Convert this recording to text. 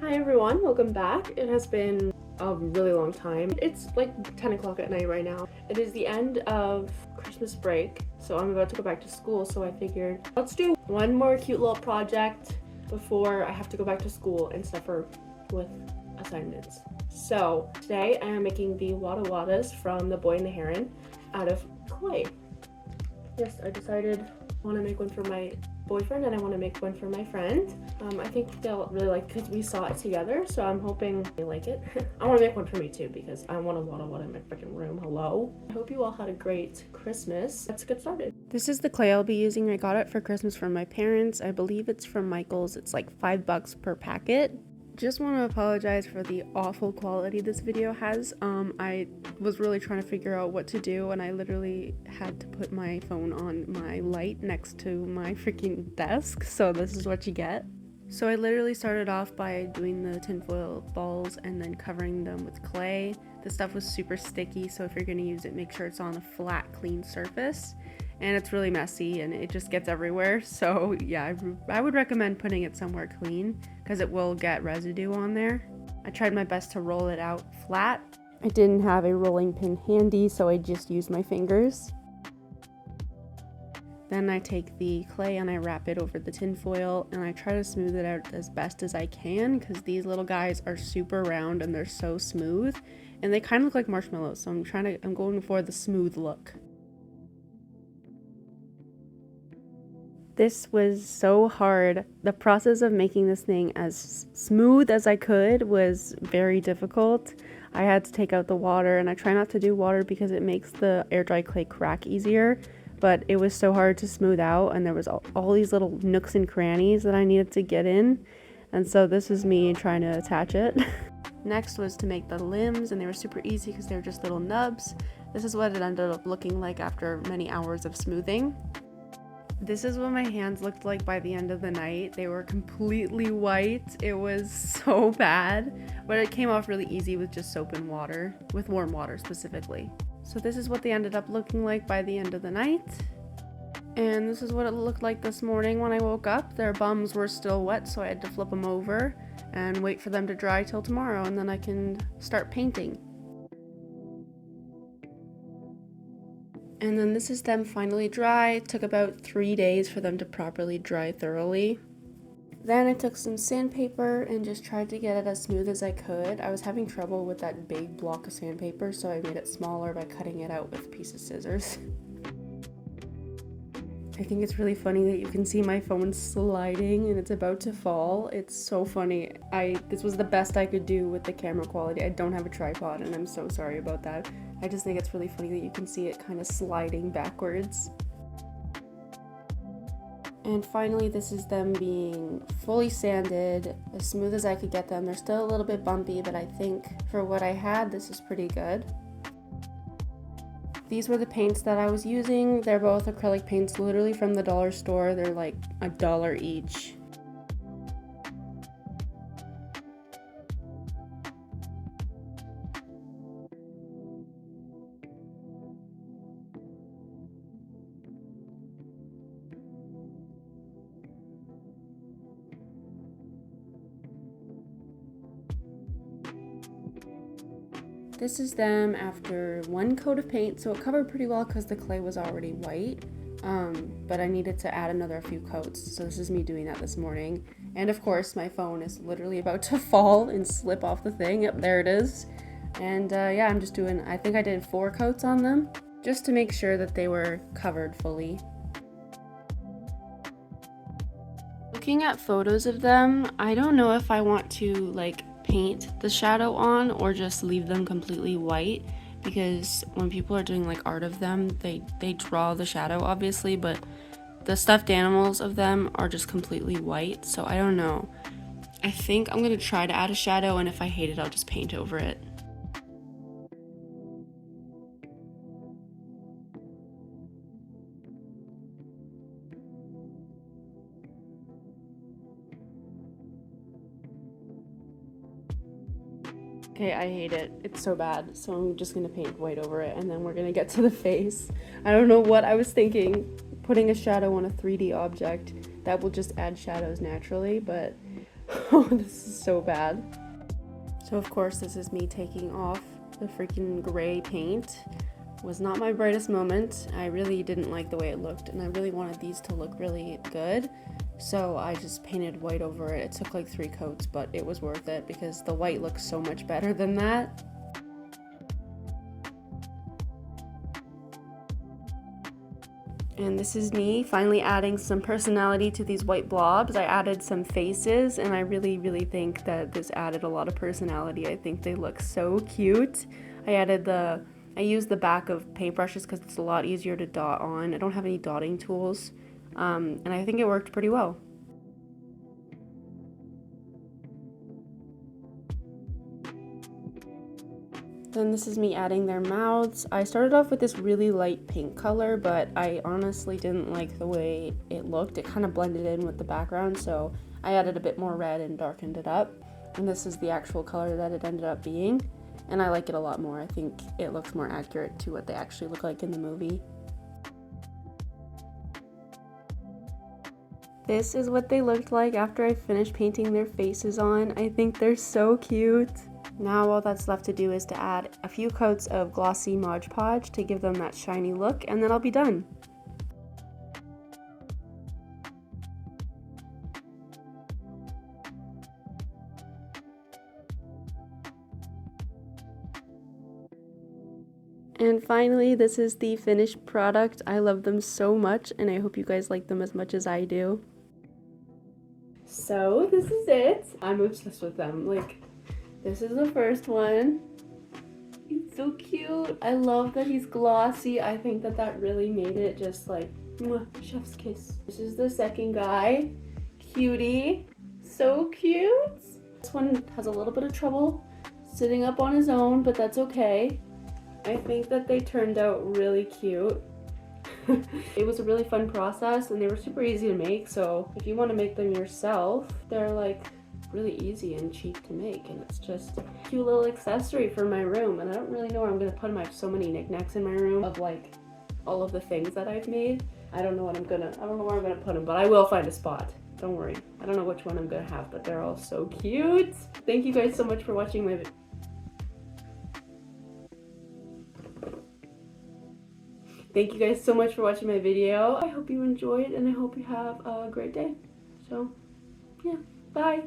Hi everyone, welcome back. It has been a really long time. It's like 10 o'clock at night right now. It is the end of Christmas break, so I'm about to go back to school, so I figured let's do one more cute little project before I have to go back to school and stuff with assignments. So today I am making the WaraWaras from The Boy and the Heron out of clay. Yes, I decided I want to make one for my boyfriend and I want to make one for my friend. I think they'll really like because we saw it together, so I'm hoping they like it. I want to make one for me too because I want a lot in my freaking room. Hello. I hope you all had a great Christmas. Let's get started. This is the clay I'll be using. I got it for Christmas from my parents. I believe it's from Michael's. It's like $5 per packet. Just want to apologize for the awful quality this video has. I was really trying to figure out what to do and I literally had to put my phone on my light next to my freaking desk, so this is what you get. So I literally started off by doing the tinfoil balls and then covering them with clay. The stuff was super sticky, so if you're going to use it, make sure it's on a flat, clean surface. And it's really messy and it just gets everywhere, so yeah, I would recommend putting it somewhere clean because it will get residue on there. I tried my best to roll it out flat. I didn't have a rolling pin handy, so I just used my fingers. Then I take the clay and I wrap it over the tin foil and I try to smooth it out as best as I can because these little guys are super round and they're so smooth and they kind of look like marshmallows, so I'm going for the smooth look. This was so hard. The process of making this thing as smooth as I could was very difficult. I had to take out the water, and I try not to do water because it makes the air dry clay crack easier, but it was so hard to smooth out and there was all these little nooks and crannies that I needed to get in, and so this was me trying to attach it. Next was to make the limbs, and they were super easy because they were just little nubs. This is what it ended up looking like after many hours of smoothing. This is what my hands looked like by the end of the night. They were completely white. It was so bad, but it came off really easy with just soap and water, with warm water specifically. So this is what they ended up looking like by the end of the night. And this is what it looked like this morning when I woke up. Their bums were still wet, so I had to flip them over and wait for them to dry till tomorrow, and then I can start painting. And then this is them finally dry. It took about 3 days for them to properly dry thoroughly. Then I took some sandpaper and just tried to get it as smooth as I could. I was having trouble with that big block of sandpaper, so I made it smaller by cutting it out with a piece of scissors. I think it's really funny that you can see my phone sliding and it's about to fall. It's so funny. This was the best I could do with the camera quality. I don't have a tripod and I'm so sorry about that. I just think it's really funny that you can see it kind of sliding backwards. And finally, this is them being fully sanded, as smooth as I could get them. They're still a little bit bumpy, but I think for what I had, this is pretty good. These were the paints that I was using. They're both acrylic paints, literally from the dollar store. They're like $1 each. This is them after one coat of paint, so it covered pretty well because the clay was already white, but I needed to add another few coats, so this is me doing that this morning. And of course, my phone is literally about to fall and slip off the thing. Yep, there it is. And yeah, I'm just doing, I think I did 4 coats on them, just to make sure that they were covered fully. Looking at photos of them, I don't know if I want to like paint the shadow on or just leave them completely white, because when people are doing like art of them, they draw the shadow obviously, but the stuffed animals of them are just completely white, so I don't know. I think I'm gonna try to add a shadow, and if I hate it, I'll just paint over it. Okay, I hate it. It's so bad. So I'm just gonna paint white over it and then we're gonna get to the face. I don't know what I was thinking, putting a shadow on a 3D object that will just add shadows naturally, but Oh, this is so bad. So of course this is me taking off the freaking gray paint. Was not my brightest moment. I really didn't like the way it looked, and I really wanted these to look really good. So I just painted white over it. It took like 3 coats, but it was worth it because the white looks so much better than that. And this is me finally adding some personality to these white blobs. I added some faces, and I really think that this added a lot of personality. I think they look so cute. I used the back of paintbrushes because it's a lot easier to dot on. I don't have any dotting tools, and I think it worked pretty well. Then this is me adding their mouths. I started off with this really light pink color, but I honestly didn't like the way it looked. It kind of blended in with the background, so I added a bit more red and darkened it up. And this is the actual color that it ended up being, and I like it a lot more. I think it looks more accurate to what they actually look like in the movie. This is what they looked like after I finished painting their faces on. I think they're so cute. Now all that's left to do is to add a few coats of glossy Mod Podge to give them that shiny look, and then I'll be done. And finally, this is the finished product. I love them so much, and I hope you guys like them as much as I do. So this is it. I'm obsessed with them. Like, this is the first one. He's so cute. I love that he's glossy. I think that that really made it just like, mwah, chef's kiss. This is the second guy. Cutie. So cute. This one has a little bit of trouble sitting up on his own, but that's okay. I think that they turned out really cute. It was a really fun process, and they were super easy to make, so if you want to make them yourself, they're like really easy and cheap to make, and it's just a cute little accessory for my room. And I don't really know where I'm gonna put them. I have so many knickknacks in my room of like all of the things that I've made. I don't know where I'm gonna put them, but I will find a spot. Don't worry. I don't know which one I'm gonna have, but they're all so cute. Thank you guys so much for watching my video. Thank you guys so much for watching my video. I hope you enjoyed, and I hope you have a great day. So, yeah, bye.